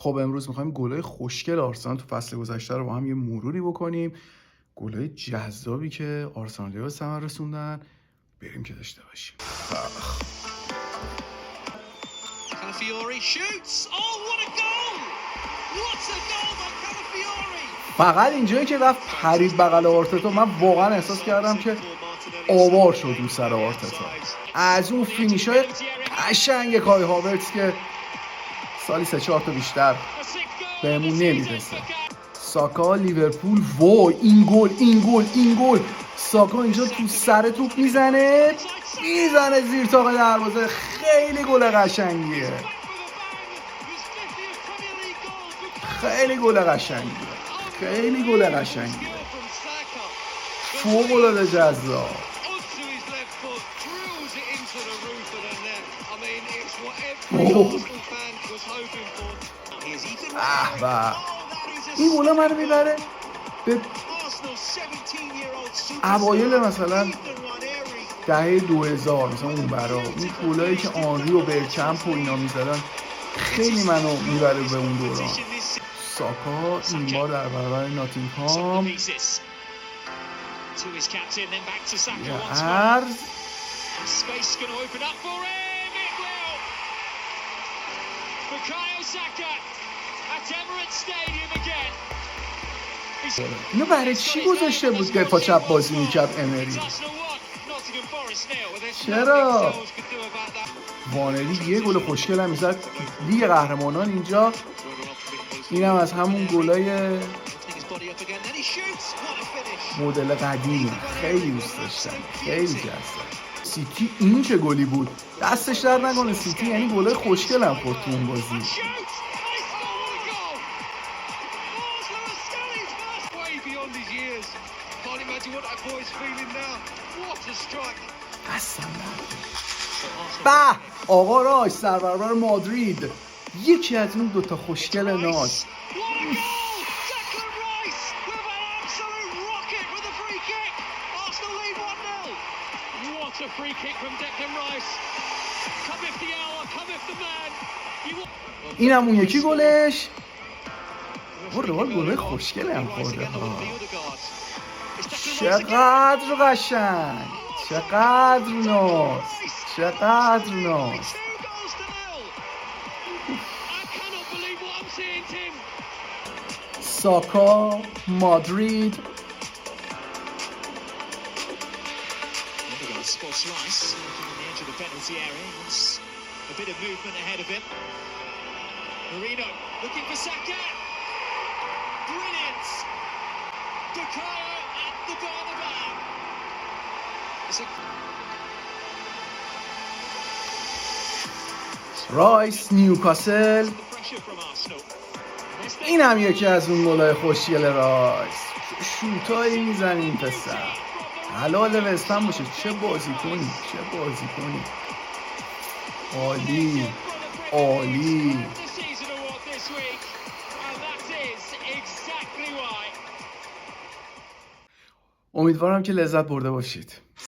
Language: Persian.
خب امروز میخوایم گلای خوشگل آرسنال تو فصل گذشته رو با هم یه مروری بکنیم. گلای جذابی که آرسنالی‌ها به ثمر رسوندن، بریم که داشته باشیم. فقط اینجایی که رفت پرید بغل آرتتا، من واقعا احساس کردم که آوار شد رو سر آرتتا. از اون فینیشای قشنگ کای هاورتس که سالی 3-4 تا بیشتر بهمون نمیرسه. ساکا لیورپول، وای این گل ساکا اینجا تو سر توپ میزنه زیر تاق دروازه. خیلی گل قشنگیه، خیلی گل قشنگیه، فوق‌العاده جذاب. این گل منو میبره به اوایل مثلا دهه 2000، مثلا اون برا این گلایی که آنری و برکمپ و اینا میزدن خیلی منو میبره به اون دوران. ساکا این بار در برابر ناتینگهام عرض اینو برای چی گذاشته بود دفاع چپ بازی میکرد امری؟ چرا؟ وانری یه گل خوشگل هم میزد لیگ قهرمانان اینجا. اینم از همون گلای مدل قدیمی، خیلی دوست داشتم، خیلی جذاب. سیتی این چه گلی بود، دستش در نکنه سیتی، یعنی گلای خوشگل هم خورد تو اون بازی. به آقا راش سربرابر مادرید، یکی از اون دوتا خوشگل ناز. اینم اون یکی گلش. رئال گل خوشگل هم خورده ها. چقدر قشنگ، چقدر ناز. ساکا، مادرید. Marino looking for Saka. Brilliant. Bukayo at the Bernabeu. رایس نیوکاسل. این هم یکی از اون گلای خوشگل رایس. شوتایی میزنیم پسر. حلال وستهم باشه. چه بازی کنی. عالی. امیدوارم که لذت برده باشید.